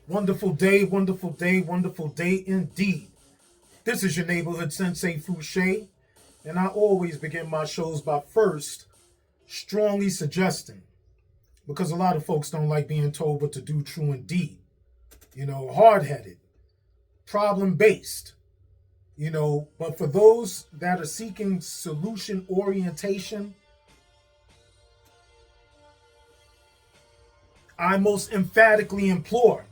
Wonderful day, wonderful day, wonderful day indeed. This is your neighborhood sensei Fouché, and I always begin my shows by first strongly suggesting, because a lot of folks don't like being told what to do, true indeed. Hard headed, problem based, but for those that are seeking solution orientation, I most emphatically implore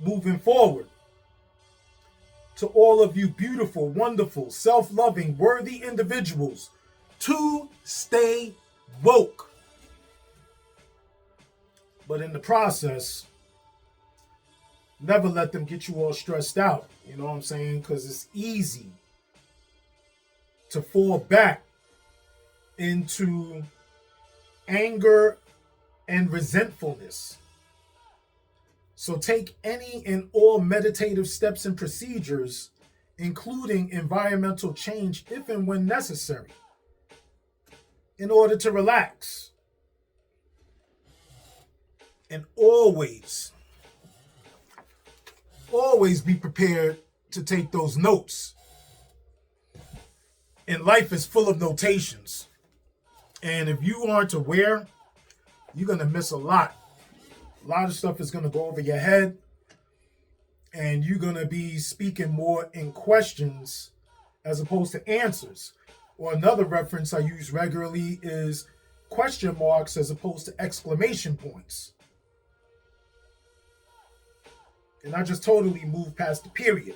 moving forward to all of you beautiful, wonderful, self loving, worthy individuals to stay woke. But in the process, never let them get you all stressed out. You know what I'm saying? Because it's easy to fall back into anger and resentfulness. So take any and all meditative steps and procedures, including environmental change if and when necessary, in order to relax. And always be prepared to take those notes. And life is full of notations. And if you aren't aware, you're going to miss a lot. A lot of stuff is going to go over your head, and you're going to be speaking more in questions as opposed to answers. Or another reference I use regularly is question marks as opposed to exclamation points. And I just totally moved past the period.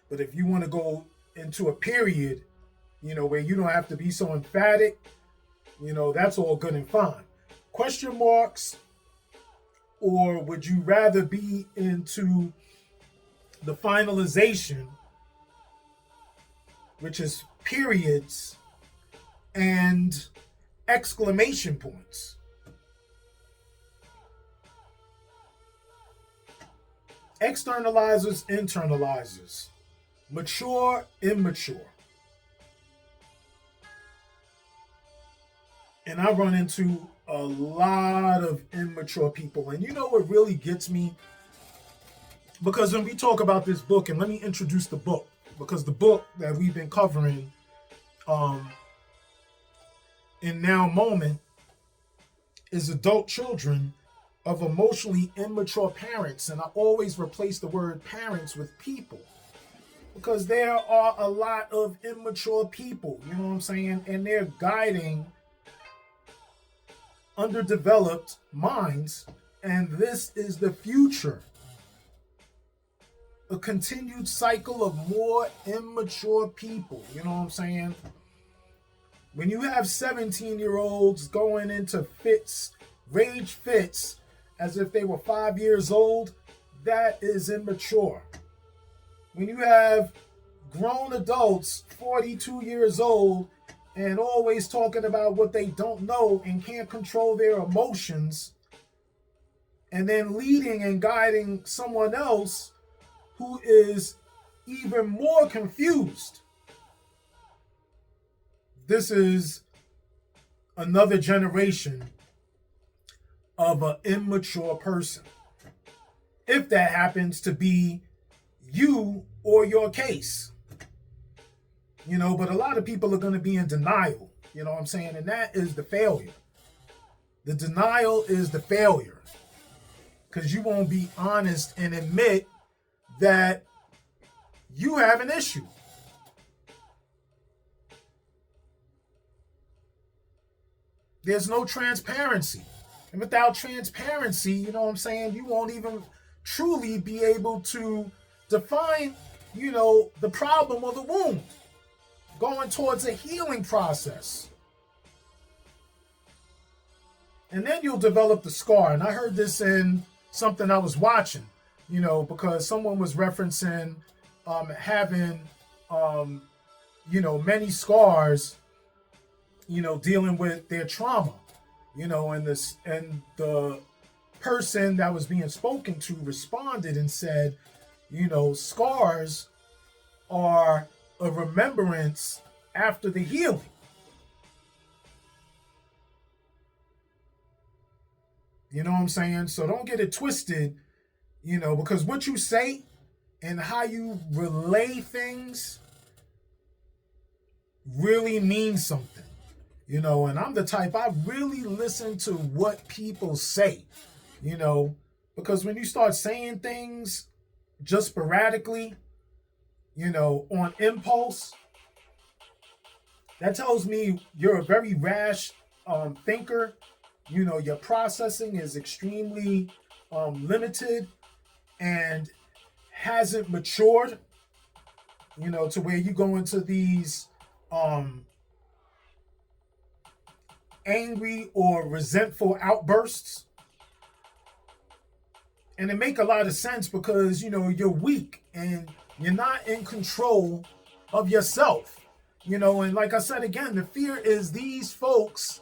But if you want to go into a period, where you don't have to be so emphatic, that's all good and fine. Question marks, or would you rather be into the finalization, which is periods and exclamation points? Externalizers, internalizers, mature, immature. And I run into a lot of immature people. And you know what really gets me? Because when we talk about this book, and let me introduce the book, because the book that we've been covering in Now Moment is Adult Children of Emotionally Immature Parents. And I always replace the word parents with people, because there are a lot of immature people, you know what I'm saying? And they're guiding underdeveloped minds, and this is the future. A continued cycle of more immature people, you know what I'm saying? When you have 17-year-olds going into fits, rage fits, as if they were 5 years old, that is immature. When you have grown adults, 42 years old, and always talking about what they don't know and can't control their emotions, and then leading and guiding someone else who is even more confused. This is another generation of an immature person, if that happens to be you or your case. But a lot of people are going to be in denial, you know what I'm saying? And that is the failure. The denial is the failure, because you won't be honest and admit that you have an issue. There's no transparency. And without transparency, you know what I'm saying, you won't even truly be able to define, the problem or the wound, going towards a healing process. And then you'll develop the scar. And I heard this in something I was watching, because someone was referencing having, many scars, dealing with their trauma, and the person that was being spoken to responded and said, scars are a remembrance after the healing. You know what I'm saying? So don't get it twisted because what you say and how you relay things really means something. And I'm the type, I really listen to what people say, you know, because when you start saying things just sporadically, on impulse, that tells me you're a very rash thinker. Your processing is extremely limited and hasn't matured, to where you go into these um, angry or resentful outbursts. And it make a lot of sense because, you're weak and you're not in control of yourself. And like I said again, the fear is these folks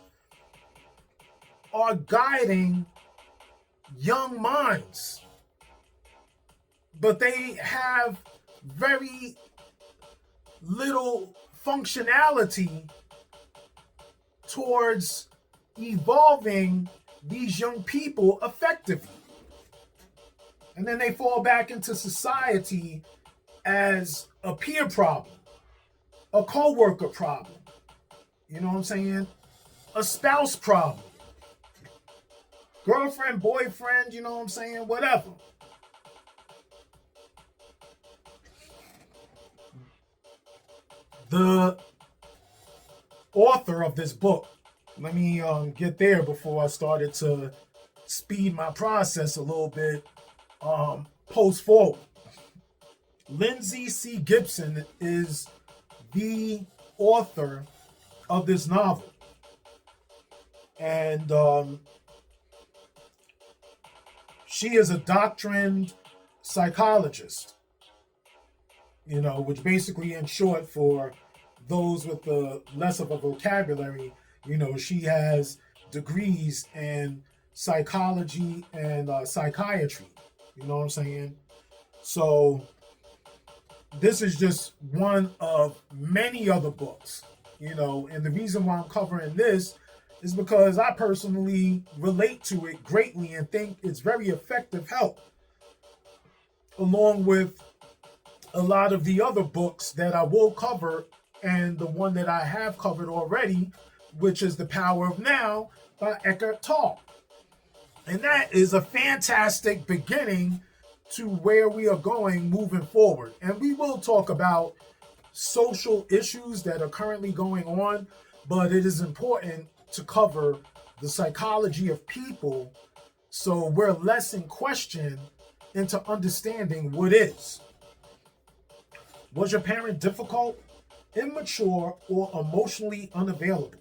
are guiding young minds, but they have very little functionality towards evolving these young people effectively. And then they fall back into society as a peer problem, a co-worker problem, you know what I'm saying? A spouse problem, girlfriend, boyfriend, you know what I'm saying? Whatever. The author of this book, let me get there before I started to speed my process a little bit post forward. Lindsay C. Gibson is the author of this novel. And she is a doctrined psychologist, which basically, in short, for those with the less of a vocabulary, she has degrees in psychology and psychiatry. You know what I'm saying? So this is just one of many other books, and the reason why I'm covering this is because I personally relate to it greatly and think it's very effective help, along with a lot of the other books that I will cover, and the one that I have covered already, which is The Power of Now by Eckhart Tolle. And that is a fantastic beginning to where we are going moving forward. And we will talk about social issues that are currently going on, but it is important to cover the psychology of people so we're less in question into understanding what is. Was your parent difficult, immature, or emotionally unavailable?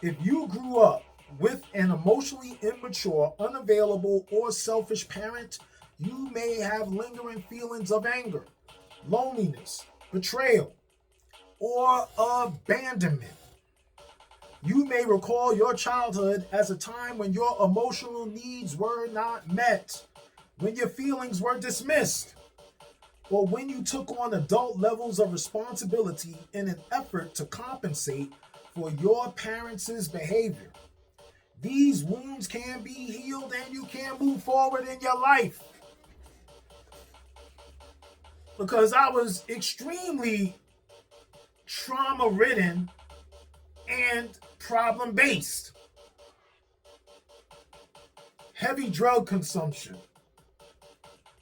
If you grew up with an emotionally immature, unavailable, or selfish parent, you may have lingering feelings of anger, loneliness, betrayal, or abandonment. You may recall your childhood as a time when your emotional needs were not met, when your feelings were dismissed, or when you took on adult levels of responsibility in an effort to compensate for your parents' behavior. These wounds can be healed and you can move forward in your life. Because I was extremely trauma-ridden and problem-based. Heavy drug consumption,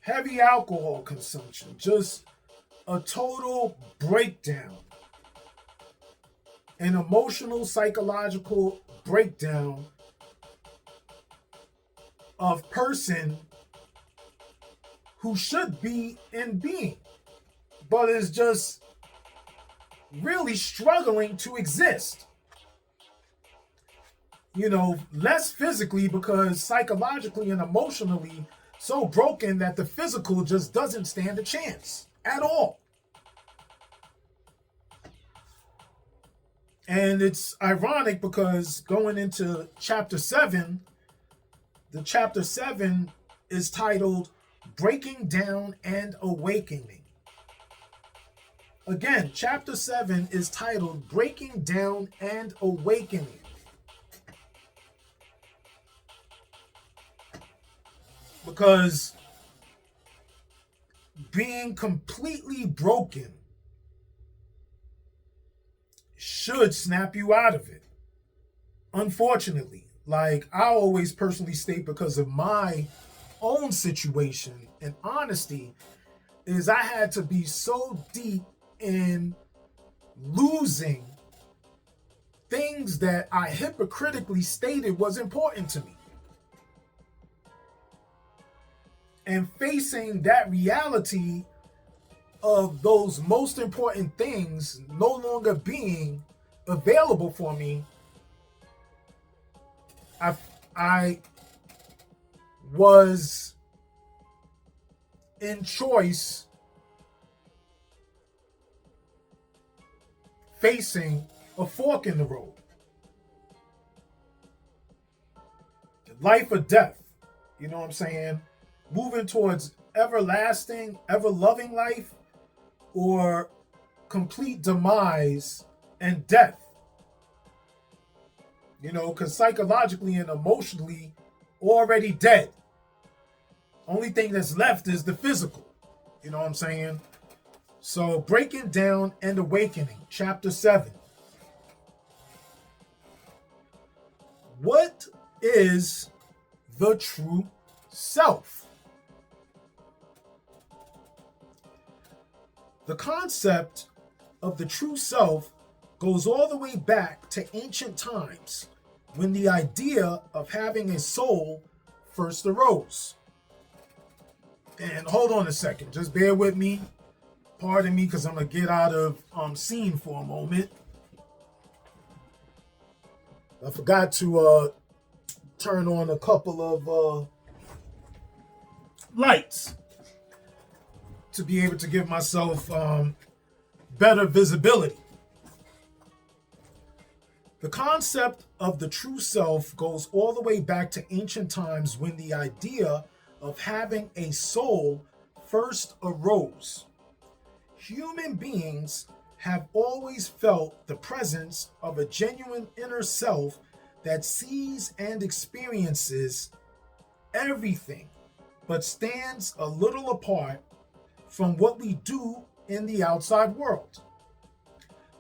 heavy alcohol consumption, just a total breakdown, an emotional, psychological breakdown of person who should be in being, but is just really struggling to exist. Less physically, because psychologically and emotionally so broken that the physical just doesn't stand a chance at all. And it's ironic because going into chapter 7, the chapter 7 is titled Breaking Down and Awakening. Again, chapter 7 is titled Breaking Down and Awakening. Because being completely broken should snap you out of it. Unfortunately, like I always personally state, because of my own situation and honesty, is I had to be so deep in losing things that I hypocritically stated was important to me. And facing that reality of those most important things no longer being available for me, I was in choice facing a fork in the road. Life or death. You know what I'm saying? Moving towards everlasting, ever loving life, or complete demise and death. You know, because psychologically and emotionally, already dead. Only thing that's left is the physical. You know what I'm saying? So, Breaking Down and Awakening, Chapter 7. What is the true self? The concept of the true self goes all the way back to ancient times, when the idea of having a soul first arose. And hold on a second, just bear with me. Pardon me, because I'm going to get out of scene for a moment. I forgot to turn on a couple of lights to be able to give myself better visibility. The concept of the true self goes all the way back to ancient times, when the idea of having a soul first arose. Human beings have always felt the presence of a genuine inner self that sees and experiences everything, but stands a little apart from what we do in the outside world.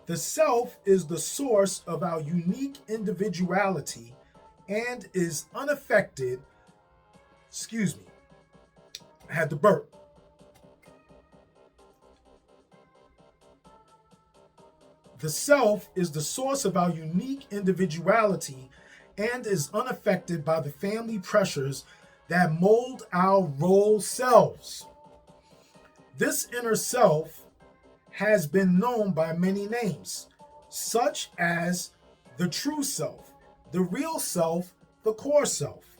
The self is the source of our unique individuality and is unaffected. Excuse me, I had to burp. The self is the source of our unique individuality and is unaffected by the family pressures that mold our role selves. This inner self has been known by many names, such as the true self, the real self, the core self.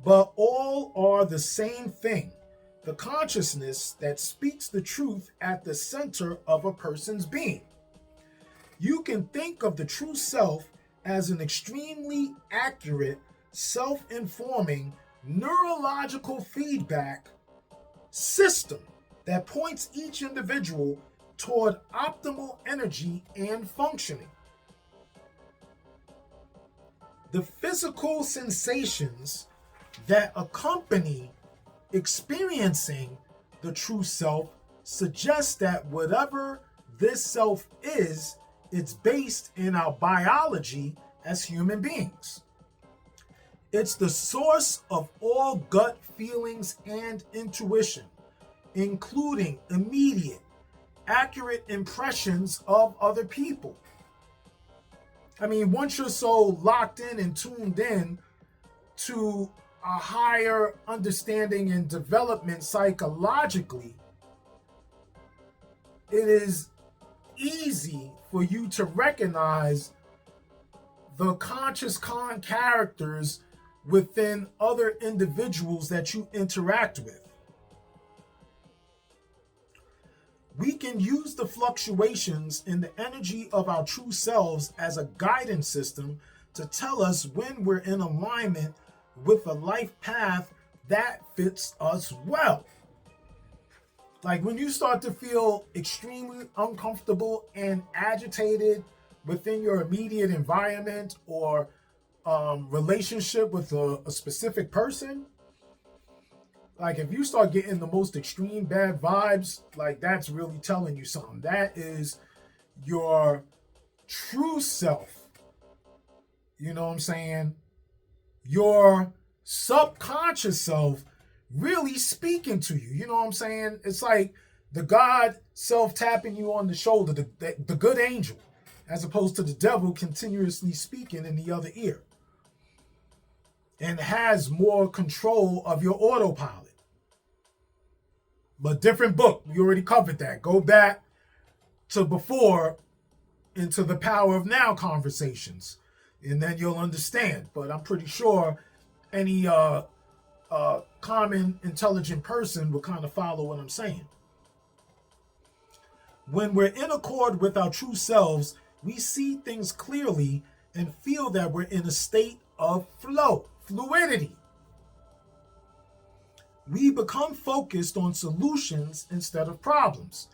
But all are the same thing, the consciousness that speaks the truth at the center of a person's being. You can think of the true self as an extremely accurate, self-informing, neurological feedback system that points each individual toward optimal energy and functioning. The physical sensations that accompany experiencing the true self suggest that whatever this self is, it's based in our biology as human beings. It's the source of all gut feelings and intuition, including immediate, accurate impressions of other people. I mean, once you're so locked in and tuned in to a higher understanding and development psychologically, it is easy for you to recognize the conscious characters within other individuals that you interact with. We can use the fluctuations in the energy of our true selves as a guidance system to tell us when we're in alignment with a life path that fits us well. Like when you start to feel extremely uncomfortable and agitated within your immediate environment or relationship with a specific person, Like if you start getting the most extreme bad vibes, like that's really telling you something. That is your true self. You know what I'm saying? Your subconscious self really speaking to you. You know what I'm saying? It's like the God self tapping you on the shoulder, the good angel, as opposed to the devil continuously speaking in the other ear and has more control of your autopilot. But different book. We already covered that. Go back to before into the power of now conversations, and then you'll understand. But I'm pretty sure any common intelligent person will kind of follow what I'm saying. When we're in accord with our true selves, we see things clearly and feel that we're in a state of fluidity. We become focused on solutions instead of problems.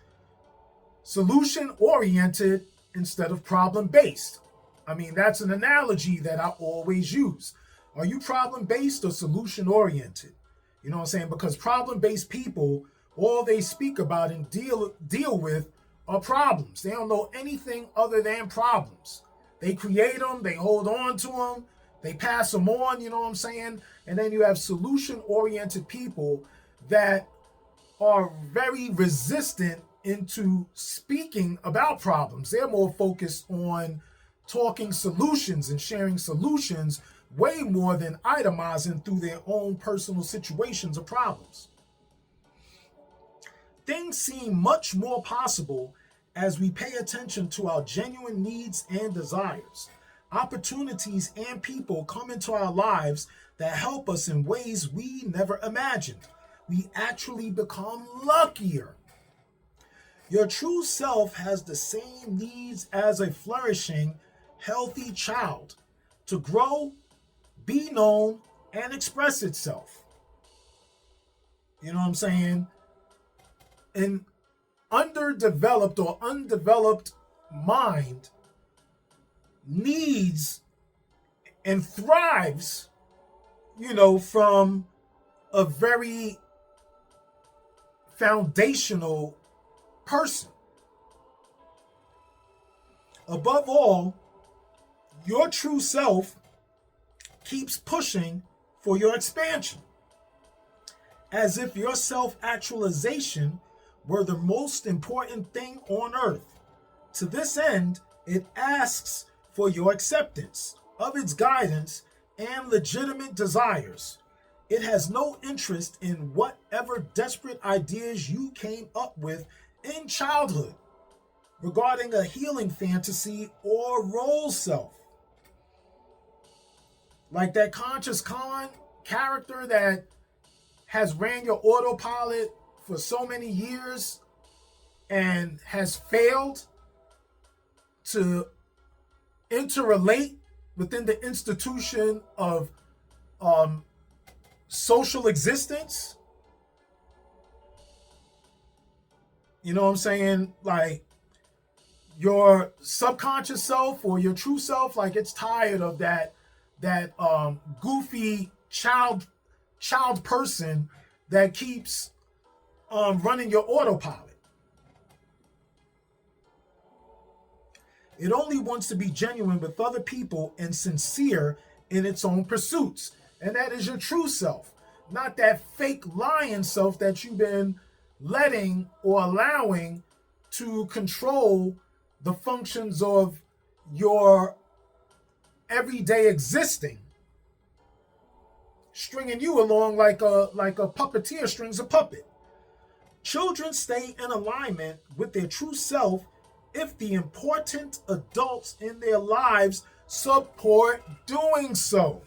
Solution-oriented instead of problem-based. I mean, that's an analogy that I always use. Are you problem-based or solution-oriented? You know what I'm saying? Because problem-based people, all they speak about and deal with are problems. They don't know anything other than problems. They create them, they hold on to them, they pass them on, you know what I'm saying? And then you have solution-oriented people that are very resistant into speaking about problems. They're more focused on talking solutions and sharing solutions way more than itemizing through their own personal situations or problems. Things seem much more possible as we pay attention to our genuine needs and desires. Opportunities and people come into our lives that help us in ways we never imagined. We actually become luckier. Your true self has the same needs as a flourishing, healthy child to grow, be known, and express itself. You know what I'm saying? An underdeveloped or undeveloped mind needs and thrives, from a very foundational person. Above all, your true self keeps pushing for your expansion, as if your self-actualization were the most important thing on earth. To this end, it asks for your acceptance of its guidance and legitimate desires. It has no interest in whatever desperate ideas you came up with in childhood regarding a healing fantasy or role self. Like that conscious character that has ran your autopilot for so many years and has failed to interrelate within the institution of social existence. You know what I'm saying? Like your subconscious self or your true self, like it's tired of that goofy child person that keeps running your autopilot. It only wants to be genuine with other people and sincere in its own pursuits. And that is your true self, not that fake lying self that you've been letting or allowing to control the functions of your everyday existing, stringing you along like a puppeteer strings a puppet. Children stay in alignment with their true self if the important adults in their lives support doing so.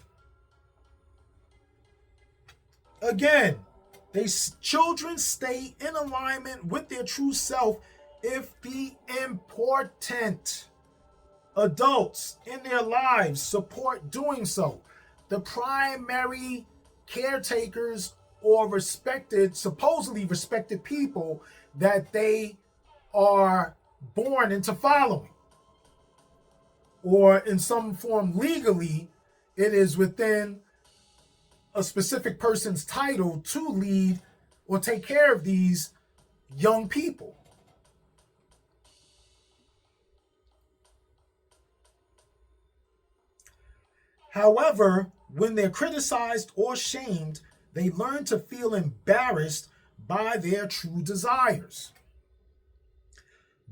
Again, children stay in alignment with their true self if the important adults in their lives support doing so. The primary caretakers or supposedly respected people that they are born into following, or in some form legally, it is within a specific person's title to lead or take care of these young people. However, when they're criticized or shamed, they learn to feel embarrassed by their true desires.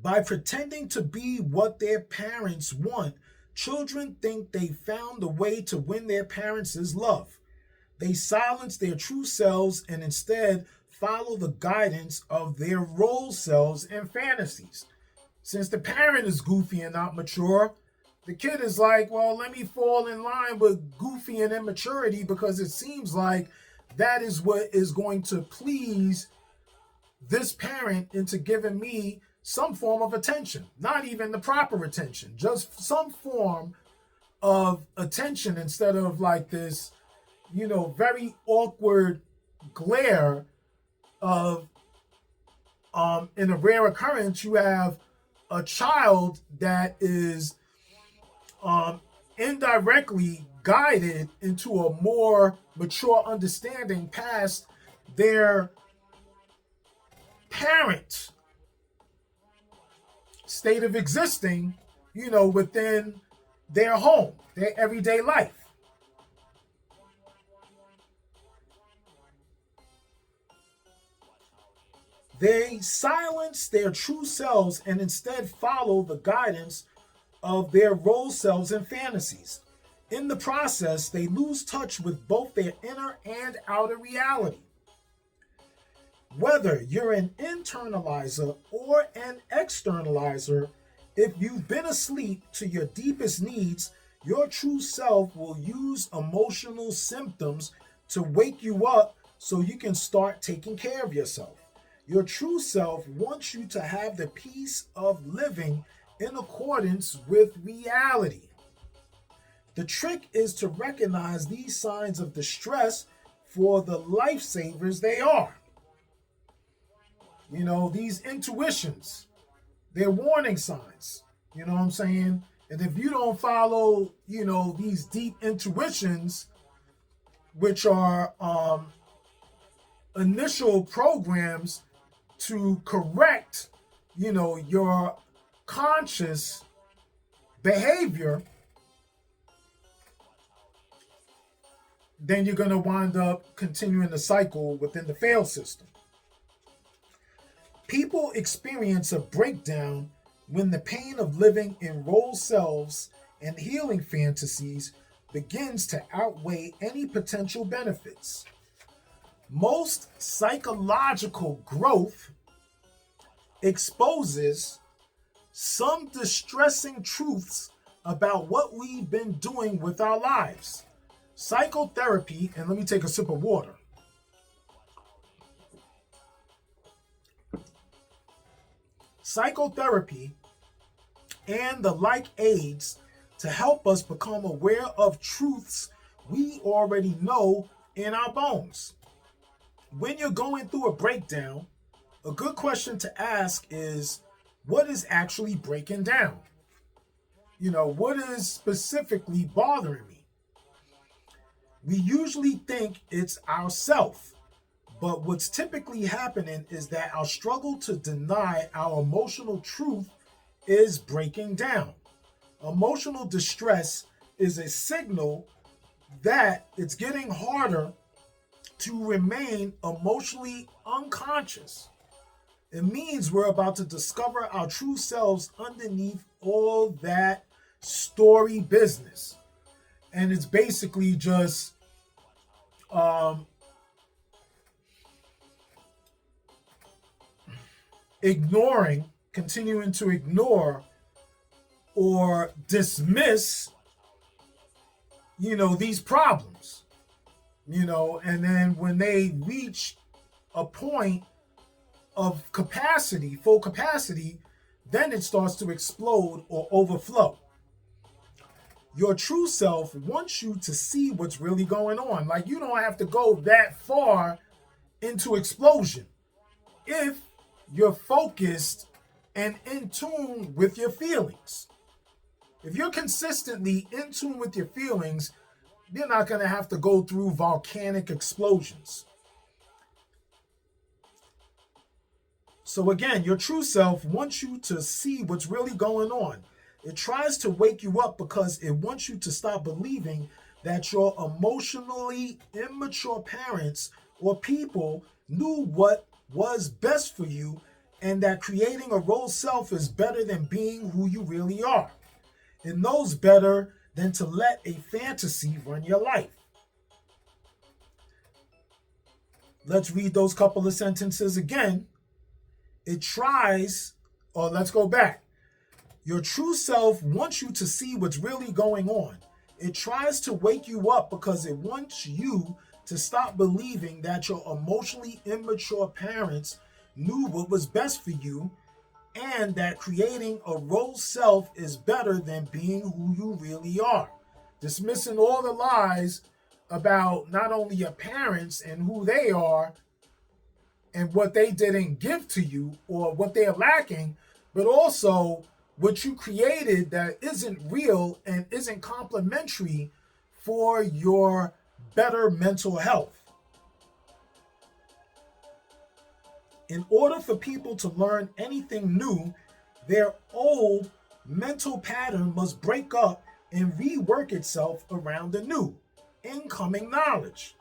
By pretending to be what their parents want, children think they found a way to win their parents' love. They silence their true selves and instead follow the guidance of their role selves and fantasies. Since the parent is goofy and not mature, the kid is like, well, let me fall in line with goofy and immaturity because it seems like that is what is going to please this parent into giving me some form of attention. Not even the proper attention, just some form of attention instead of like this, very awkward glare of, in a rare occurrence, you have a child that is indirectly guided into a more mature understanding past their parent state of existing, within their home, their everyday life. They silence their true selves and instead follow the guidance of their role selves and fantasies. In the process, they lose touch with both their inner and outer reality. Whether you're an internalizer or an externalizer, if you've been asleep to your deepest needs, your true self will use emotional symptoms to wake you up so you can start taking care of yourself. Your true self wants you to have the peace of living in accordance with reality. The trick is to recognize these signs of distress for the lifesavers they are. These intuitions, they're warning signs. You know what I'm saying? And if you don't follow, these deep intuitions, which are initial programs to correct, your conscious behavior, then you're going to wind up continuing the cycle within the fail system. People experience a breakdown when the pain of living in role selves and healing fantasies begins to outweigh any potential benefits. Most psychological growth exposes some distressing truths about what we've been doing with our lives. Psychotherapy, and let me take a sip of water. Psychotherapy and the like aids to help us become aware of truths we already know in our bones. When you're going through a breakdown, a good question to ask is, what is actually breaking down? What is specifically bothering me? We usually think it's ourself, but what's typically happening is that our struggle to deny our emotional truth is breaking down. Emotional distress is a signal that it's getting harder to remain emotionally unconscious. It means we're about to discover our true selves underneath all that story business. And it's basically just continuing to ignore or dismiss, these problems, and then when they reach a point of capacity, full capacity, then it starts to explode or overflow. Your true self wants you to see what's really going on. Like, you don't have to go that far into explosion if you're focused and in tune with your feelings. If you're consistently in tune with your feelings, They're not going to have to go through volcanic explosions. So again, your true self wants you to see what's really going on. It tries to wake you up because it wants you to stop believing that your emotionally immature parents or people knew what was best for you, and that creating a role self is better than being who you really are. It knows better than to let a fantasy run your life. Let's read those couple of sentences again. It tries, or let's go back. Your true self wants you to see what's really going on. It tries to wake you up because it wants you to stop believing that your emotionally immature parents knew what was best for you, and that creating a role self is better than being who you really are. Dismissing all the lies about not only your parents and who they are and what they didn't give to you or what they're lacking, but also what you created that isn't real and isn't complementary for your better mental health. In order for people to learn anything new, their old mental pattern must break up and rework itself around the new, incoming knowledge.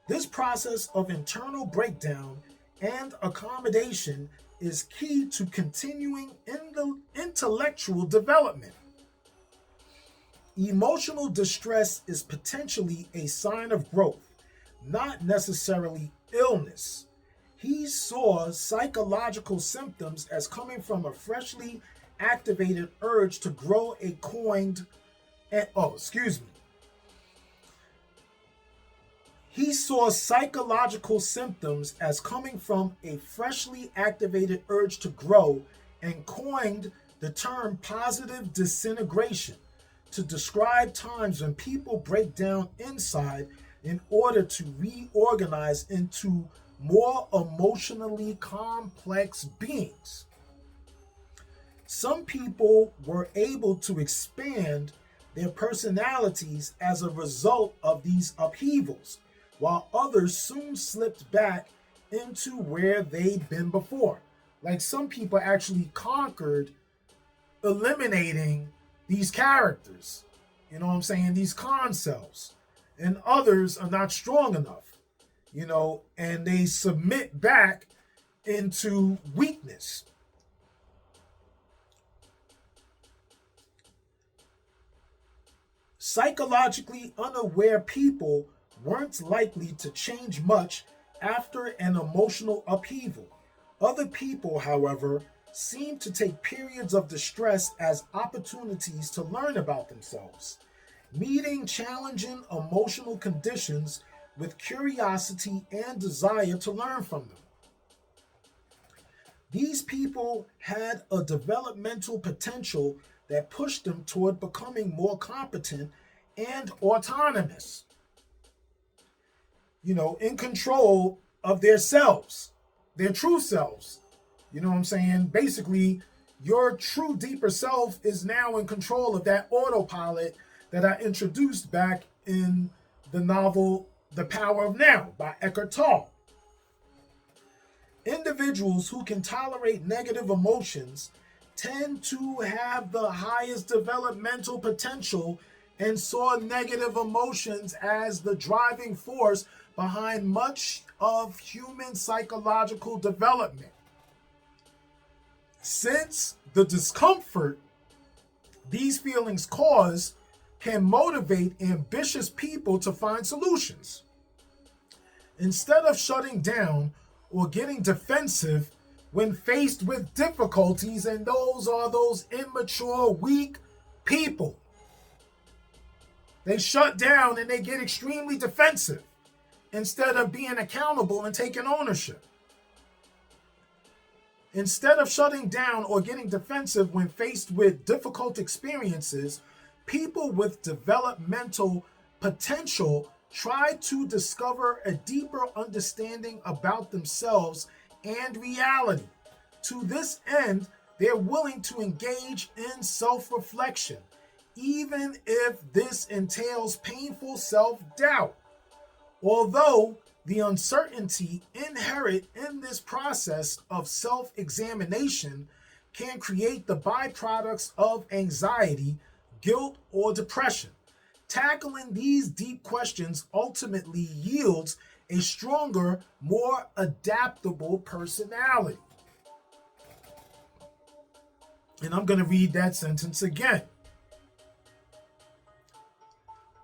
This process of internal breakdown and accommodation is key to continuing in the intellectual development. Emotional distress is potentially a sign of growth, not necessarily illness. He saw psychological symptoms as coming from a freshly activated urge to grow a coined, He saw psychological symptoms as coming from a freshly activated urge to grow and coined the term positive disintegration to describe times when people break down inside in order to reorganize into more emotionally complex beings. Some people were able to expand their personalities as a result of these upheavals, while others soon slipped back into where they'd been before. Like some people actually conquered eliminating these characters, you know what I'm saying, these concepts, and others are not strong enough, and they submit back into weakness. Psychologically unaware people weren't likely to change much after an emotional upheaval. Other people, however, seem to take periods of distress as opportunities to learn about themselves, meeting challenging emotional conditions with curiosity and desire to learn from them. These people had a developmental potential that pushed them toward becoming more competent and autonomous, in control of their selves, their true selves. You know what I'm saying? Basically, your true deeper self is now in control of that autopilot that I introduced back in the novel The Power of Now by Eckhart Tolle. Individuals who can tolerate negative emotions tend to have the highest developmental potential and saw negative emotions as the driving force behind much of human psychological development. Since the discomfort these feelings cause can motivate ambitious people to find solutions. Instead of shutting down or getting defensive when faced with difficulties, and those are those immature, weak people. They shut down and they get extremely defensive instead of being accountable and taking ownership. Instead of shutting down or getting defensive when faced with difficult experiences, people with developmental potential try to discover a deeper understanding about themselves and reality. To this end, they're willing to engage in self-reflection, even if this entails painful self-doubt. Although the uncertainty inherent in this process of self-examination can create the byproducts of anxiety, guilt, or depression, tackling these deep questions ultimately yields a stronger, more adaptable personality. And I'm going to read that sentence again.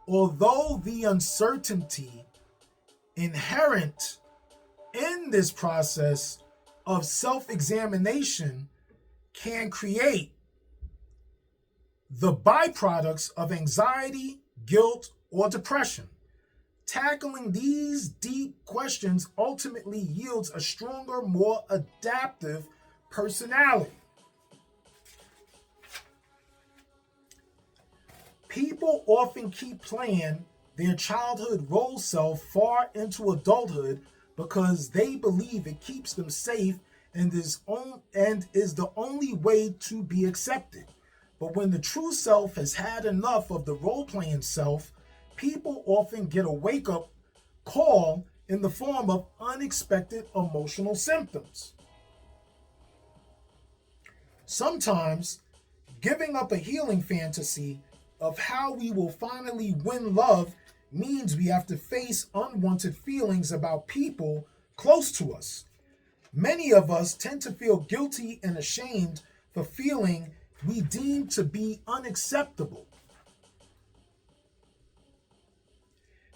Although the uncertainty inherent in this process of self-examination can create the byproducts of anxiety, guilt, or depression, tackling these deep questions ultimately yields a stronger, more adaptive personality. People often keep playing their childhood role self far into adulthood because they believe it keeps them safe and is the only way to be accepted. But when the true self has had enough of the role-playing self, people often get a wake-up call in the form of unexpected emotional symptoms. Sometimes, giving up a healing fantasy of how we will finally win love means we have to face unwanted feelings about people close to us. Many of us tend to feel guilty and ashamed for feeling we deem to be unacceptable.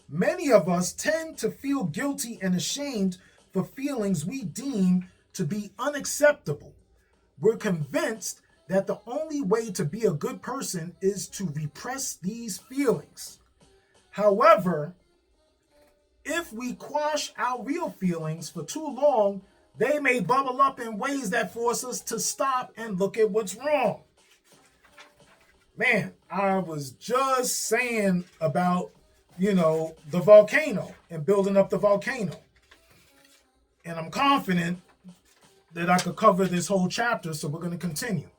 Many of us tend to feel guilty and ashamed for feelings we deem to be unacceptable. We're convinced that the only way to be a good person is to repress these feelings. However, if we quash our real feelings for too long, they may bubble up in ways that force us to stop and look at what's wrong. Man, I was just saying about, the volcano and building up the volcano. And I'm confident that I could cover this whole chapter, so we're going to continue.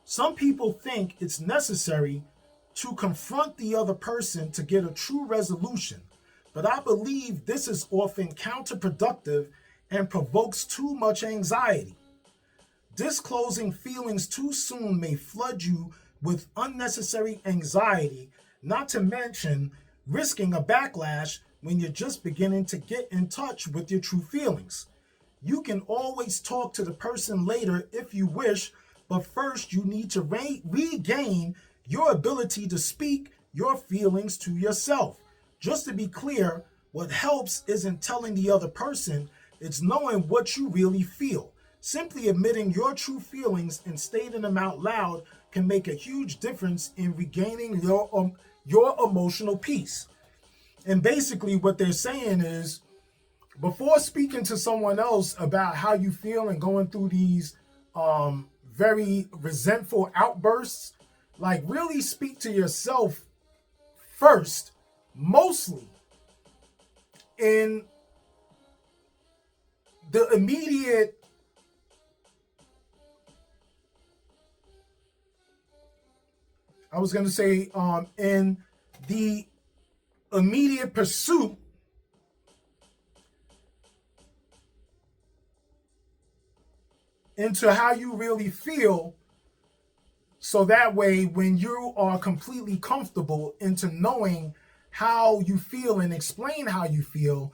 Some people think it's necessary to confront the other person to get a true resolution, but I believe this is often counterproductive and provokes too much anxiety. Disclosing feelings too soon may flood you with unnecessary anxiety, not to mention risking a backlash when you're just beginning to get in touch with your true feelings. You can always talk to the person later if you wish, but first you need to regain your ability to speak your feelings to yourself. Just to be clear, what helps isn't telling the other person, it's knowing what you really feel. Simply admitting your true feelings and stating them out loud can make a huge difference in regaining your emotional peace. And basically what they're saying is, before speaking to someone else about how you feel and going through these very resentful outbursts, like really speak to yourself first, mostly in the immediate in the immediate pursuit into how you really feel, so that way when you are completely comfortable into knowing how you feel and explain how you feel,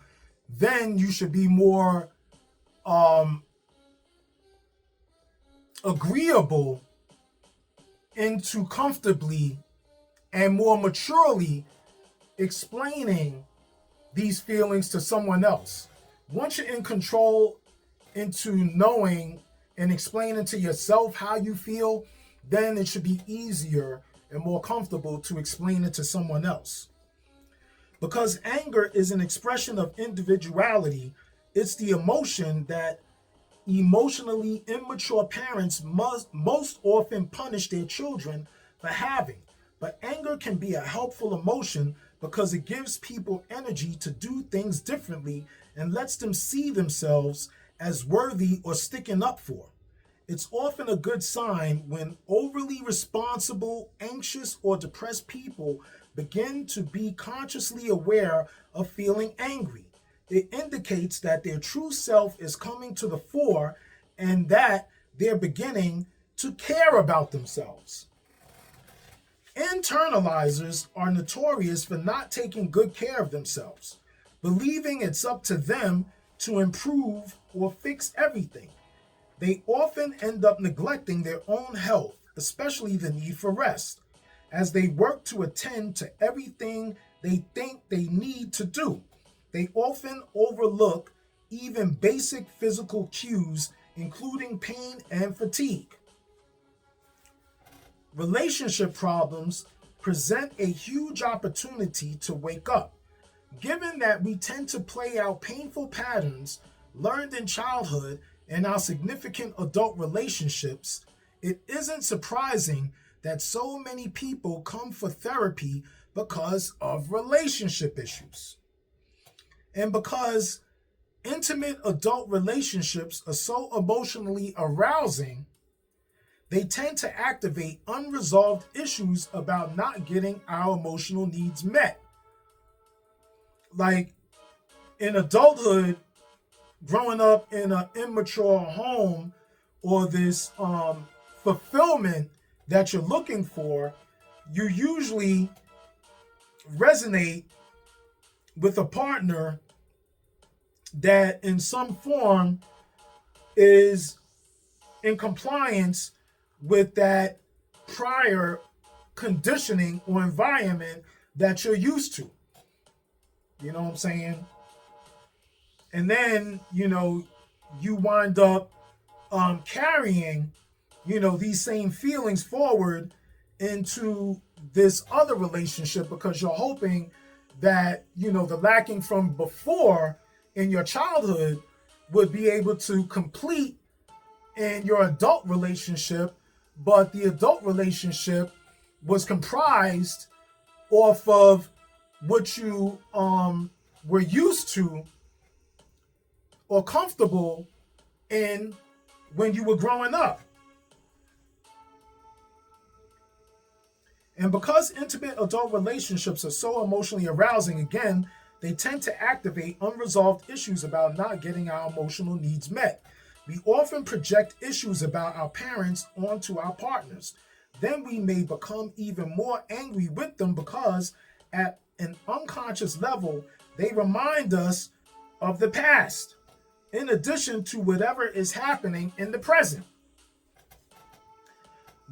then you should be more agreeable into comfortably and more maturely explaining these feelings to someone else. Once you're in control into knowing and explaining to yourself how you feel, then it should be easier and more comfortable to explain it to someone else. Because anger is an expression of individuality, it's the emotion that emotionally immature parents most often punish their children for having. But anger can be a helpful emotion because it gives people energy to do things differently and lets them see themselves as worthy or sticking up for. It's often a good sign when overly responsible, anxious, or depressed people begin to be consciously aware of feeling angry. It indicates that their true self is coming to the fore and that they're beginning to care about themselves. Internalizers are notorious for not taking good care of themselves, believing it's up to them to improve or fix everything. They often end up neglecting their own health, especially the need for rest, as they work to attend to everything they think they need to do. They often overlook even basic physical cues, including pain and fatigue. Relationship problems present a huge opportunity to wake up. Given that we tend to play out painful patterns learned in childhood in our significant adult relationships, it isn't surprising that so many people come for therapy because of relationship issues. And because intimate adult relationships are so emotionally arousing, they tend to activate unresolved issues about not getting our emotional needs met. Like in adulthood, growing up in an immature home, or this fulfillment that you're looking for, you usually resonate with a partner that in some form is in compliance with that prior conditioning or environment that you're used to. You know what I'm saying? And then, you wind up carrying, these same feelings forward into this other relationship because you're hoping that, the lacking from before in your childhood would be able to complete in your adult relationship, but the adult relationship was comprised off of what you were used to or comfortable in when you were growing up. And because intimate adult relationships are so emotionally arousing, again, they tend to activate unresolved issues about not getting our emotional needs met. We often project issues about our parents onto our partners. Then we may become even more angry with them because at an unconscious level, they remind us of the past, in addition to whatever is happening in the present.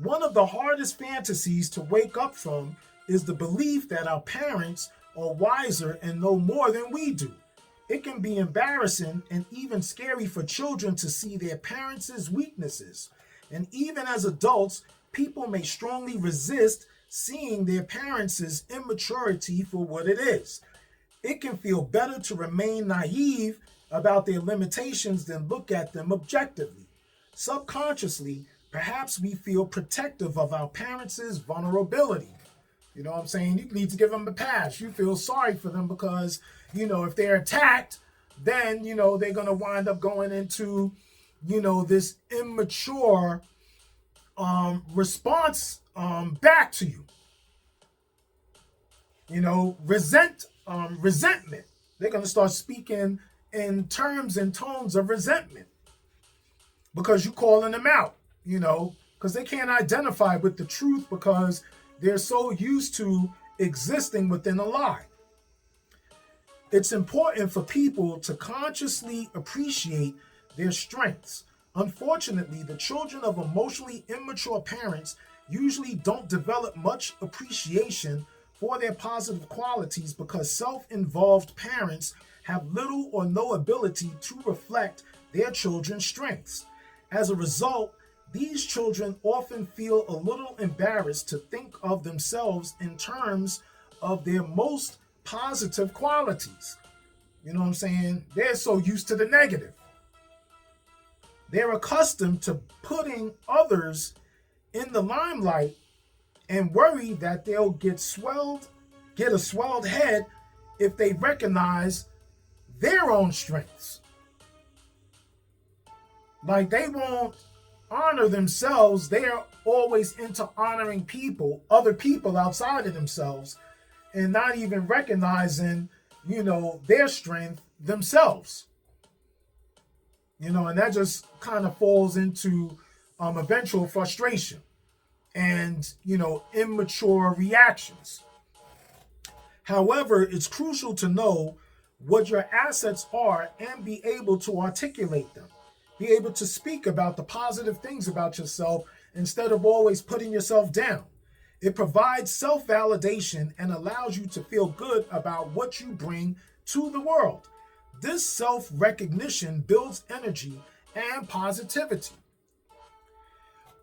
One of the hardest fantasies to wake up from is the belief that our parents are wiser and know more than we do. It can be embarrassing and even scary for children to see their parents' weaknesses. And even as adults, people may strongly resist seeing their parents' immaturity for what it is. It can feel better to remain naive about their limitations than look at them objectively. Subconsciously, perhaps we feel protective of our parents' vulnerability. You know what I'm saying? You need to give them a pass. You feel sorry for them because, if they're attacked, then, they're going to wind up going into, this immature response back to you. Resentment. They're going to start speaking in terms and tones of resentment because you're calling them out, because they can't identify with the truth because they're so used to existing within a lie. It's important for people to consciously appreciate their strengths. Unfortunately, the children of emotionally immature parents usually don't develop much appreciation for their positive qualities because self-involved parents have little or no ability to reflect their children's strengths. As a result, these children often feel a little embarrassed to think of themselves in terms of their most positive qualities. You know what I'm saying? They're so used to the negative. They're accustomed to putting others in the limelight and worry that they'll get a swelled head if they recognize their own strengths. Like they won't honor themselves, they're always into honoring people, other people outside of themselves, and not even recognizing, their strength themselves. And that just kind of falls into eventual frustration and, immature reactions. However, it's crucial to know what your assets are and be able to articulate them. Be able to speak about the positive things about yourself instead of always putting yourself down. It provides self-validation and allows you to feel good about what you bring to the world. This self-recognition builds energy and positivity.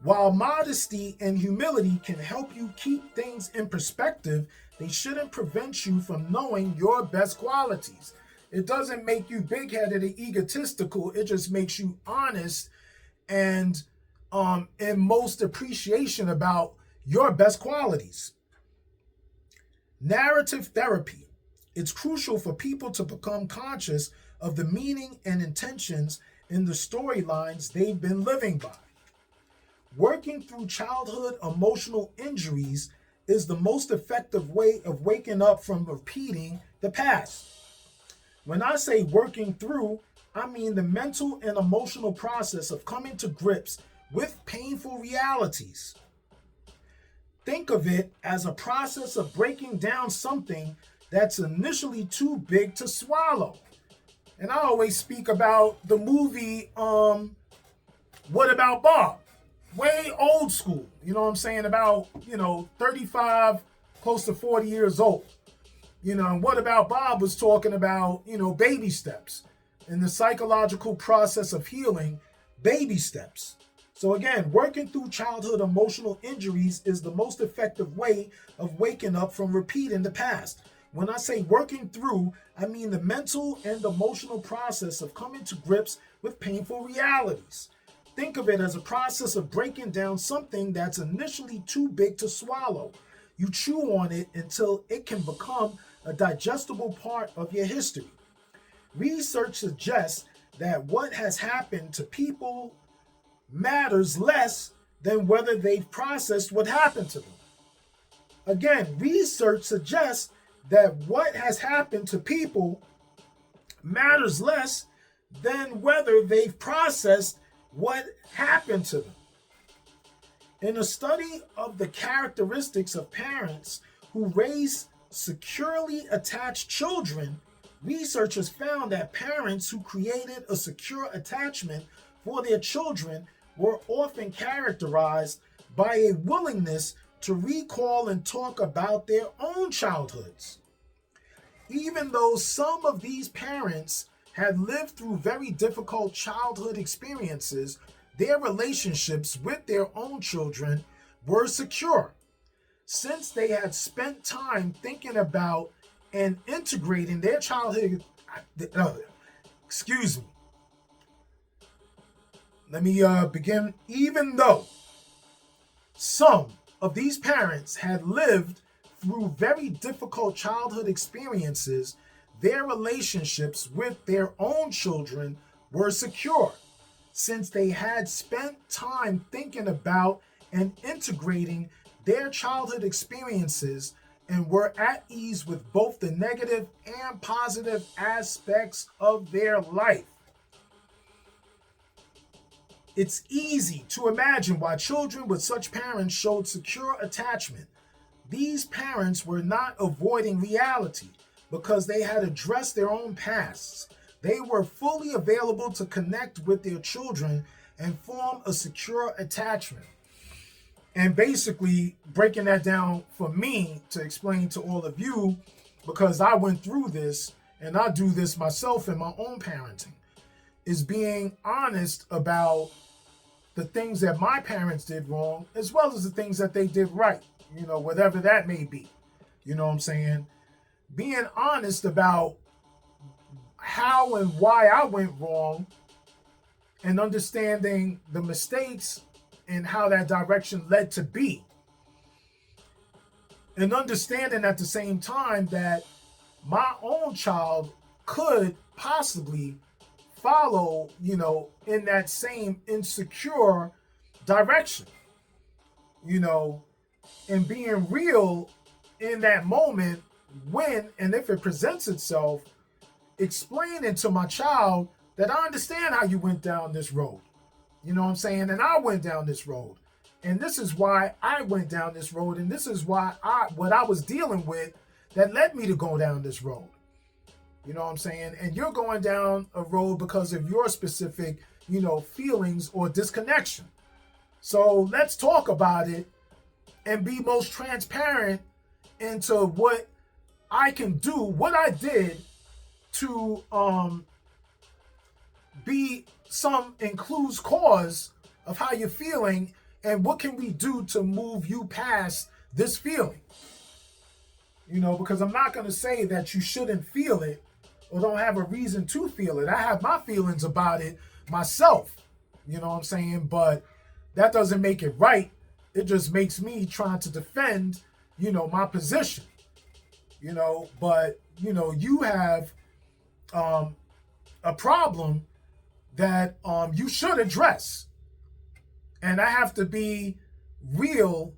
While modesty and humility can help you keep things in perspective, they shouldn't prevent you from knowing your best qualities. It doesn't make you big-headed and egotistical. It just makes you honest and in most appreciation about your best qualities. Narrative therapy. It's crucial for people to become conscious of the meaning and intentions in the storylines they've been living by. Working through childhood emotional injuries is the most effective way of waking up from repeating the past. When I say working through, I mean the mental and emotional process of coming to grips with painful realities. Think of it as a process of breaking down something that's initially too big to swallow. And I always speak about the movie What About Bob? Way old school, about, 35, close to 40 years old. And What About Bob was talking about, baby steps and the psychological process of healing, baby steps. So again, working through childhood emotional injuries is the most effective way of waking up from repeating the past. When I say working through, I mean the mental and emotional process of coming to grips with painful realities. Think of it as a process of breaking down something that's initially too big to swallow. You chew on it until it can become a digestible part of your history. Research suggests that what has happened to people matters less than whether they've processed what happened to them. Again, research suggests that what has happened to people matters less than whether they've processed what happened to them. In a study of the characteristics of parents who raise securely attached children, researchers found that parents who created a secure attachment for their children were often characterized by a willingness to recall and talk about their own childhoods. Even though some of these parents had lived through very difficult childhood experiences, their relationships with their own children were secure, since they had spent time thinking about and integrating their childhood. Excuse me. Let me begin. Even though some of these parents had lived through very difficult childhood experiences, their relationships with their own children were secure, since they had spent time thinking about and integrating their childhood experiences and were at ease with both the negative and positive aspects of their life. It's easy to imagine why children with such parents showed secure attachment. These parents were not avoiding reality because they had addressed their own pasts. They were fully available to connect with their children and form a secure attachment. And basically breaking that down for me to explain to all of you, because I went through this and I do this myself in my own parenting, is being honest about the things that my parents did wrong, as well as the things that they did right, whatever that may be. You know what I'm saying? Being honest about how and why I went wrong and understanding the mistakes and how that direction led to be. And understanding at the same time that my own child could possibly follow, in that same insecure direction, you know, and being real in that moment when and if it presents itself, explaining to my child that I understand how you went down this road. You know what I'm saying? And I went down this road. And this is why I went down this road. And this is why what I was dealing with that led me to go down this road. You know what I'm saying? And you're going down a road because of your specific, you know, feelings or disconnection. So let's talk about it and be most transparent into what I can do, what I did to be some includes cause of how you're feeling, and what can we do to move you past this feeling. You know, because I'm not going to say that you shouldn't feel it or don't have a reason to feel it. I have my feelings about it myself, you know what I'm saying? But that doesn't make it right. It just makes me trying to defend, you know, my position, you know. But, you know, you have a problem that you should address. And I have to be real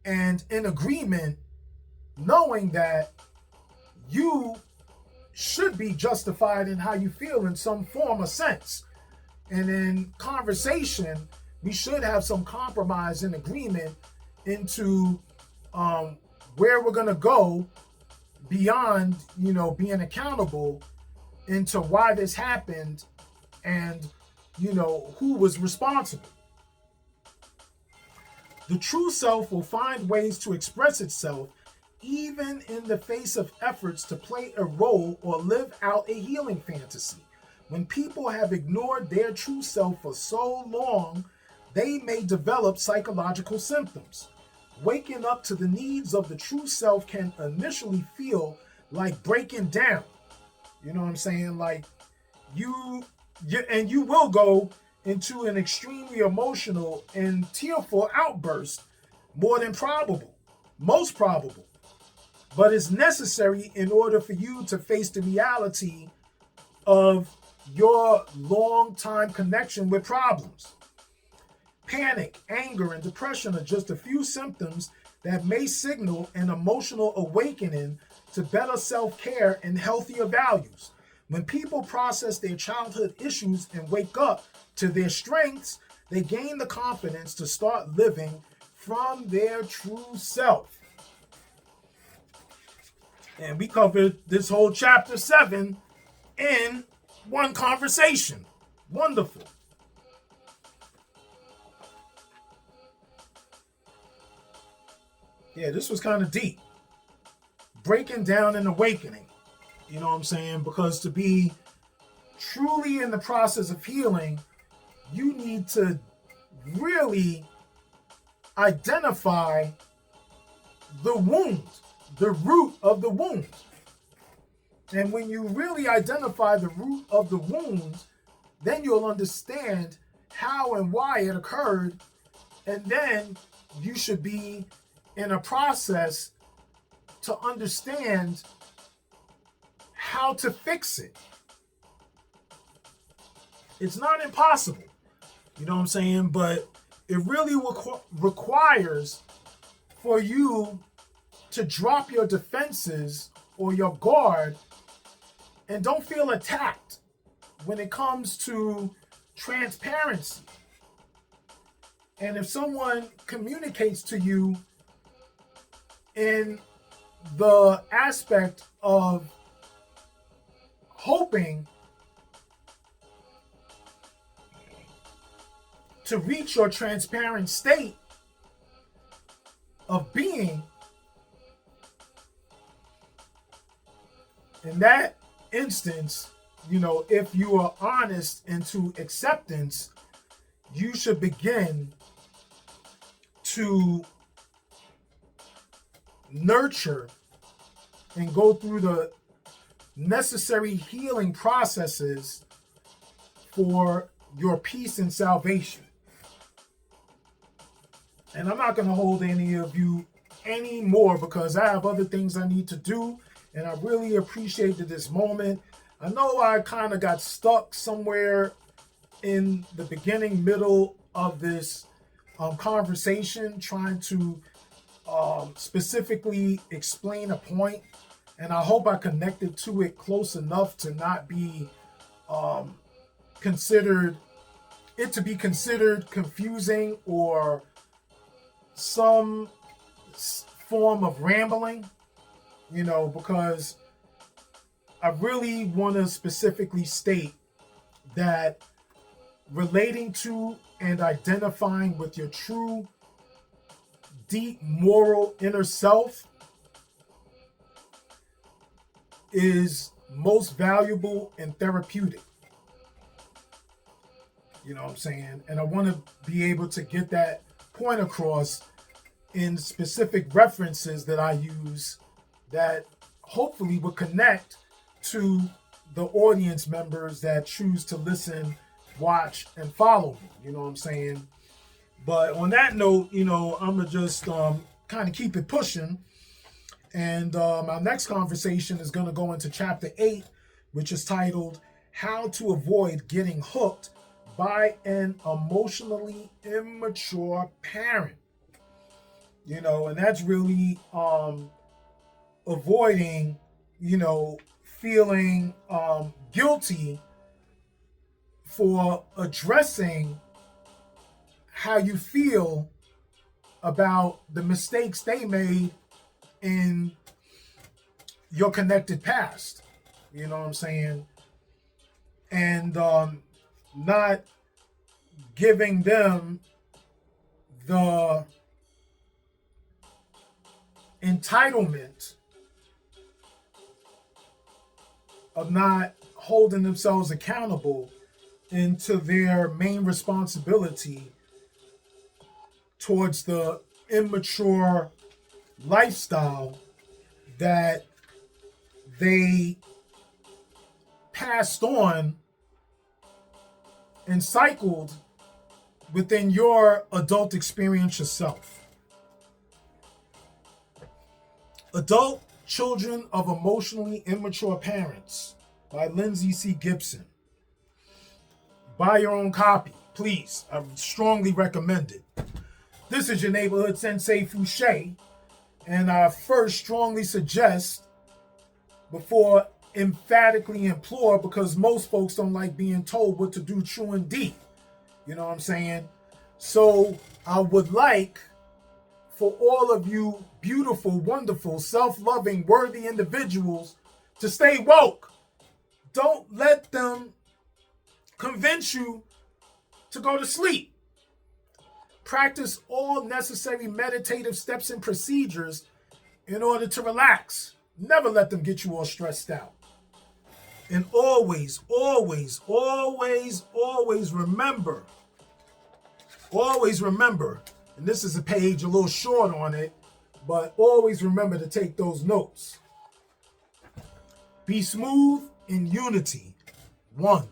and in agreement, knowing that you should be justified in how you feel in some form or sense. And in conversation, we should have some compromise and agreement into where we're going to go beyond, you know, being accountable into why this happened and, you know, who was responsible. The true self will find ways to express itself even in the face of efforts to play a role or live out a healing fantasy. When people have ignored their true self for so long, they may develop psychological symptoms. Waking up to the needs of the true self can initially feel like breaking down. You know what I'm saying? Like you will go into an extremely emotional and tearful outburst, more than probable, most probable. But it's necessary in order for you to face the reality of your long-time connection with problems. Panic, anger, and depression are just a few symptoms that may signal an emotional awakening to better self-care and healthier values. When people process their childhood issues and wake up to their strengths, they gain the confidence to start living from their true self. And we covered this whole chapter 7 in one conversation. Wonderful. Yeah, this was kind of deep. Breaking down and awakening. You know what I'm saying? Because to be truly in the process of healing, you need to really identify the wound, the root of the wound. And when you really identify the root of the wound, then you'll understand how and why it occurred. And then you should be in a process to understand how to fix it. It's not impossible, you know what I'm saying? But it really requires for you to drop your defenses or your guard and don't feel attacked when it comes to transparency. And if someone communicates to you in the aspect of hoping to reach your transparent state of being, in that instance, you know, if you are honest into acceptance, you should begin to nurture and go through the necessary healing processes for your peace and salvation. And I'm not going to hold any of you anymore because I have other things I need to do. And I really appreciated this moment. I know I kind of got stuck somewhere in the beginning, middle of this conversation, trying to specifically explain a point, and I hope I connected to it close enough to not be considered confusing or some form of rambling, because I really want to specifically state that relating to and identifying with your true, deep, moral inner self is most valuable and therapeutic. You know what I'm saying? And I want to be able to get that point across in specific references that I use that hopefully will connect to the audience members that choose to listen, watch, and follow me. You know what I'm saying? But on that note, I'm going to just kind of keep it pushing. And our next conversation is going to go into chapter 8, which is titled How to Avoid Getting Hooked by an Emotionally Immature Parent. And that's really avoiding, feeling guilty for addressing how you feel about the mistakes they made in your connected past. You know what I'm saying? And not giving them the entitlement of not holding themselves accountable into their main responsibility towards the immature lifestyle that they passed on and cycled within your adult experience yourself. Adult Children of Emotionally Immature Parents by Lindsay C. Gibson. Buy your own copy, please. I strongly recommend it. This is your neighborhood Sensei Fouché, and I first strongly suggest, before emphatically implore, because most folks don't like being told what to do true and deep. You know what I'm saying? So I would like for all of you beautiful, wonderful, self-loving, worthy individuals to stay woke. Don't let them convince you to go to sleep. Practice all necessary meditative steps and procedures in order to relax. Never let them get you all stressed out. And always, always, always, always remember, and this is a page a little short on it, but always remember to take those notes. Be smooth in unity. 1.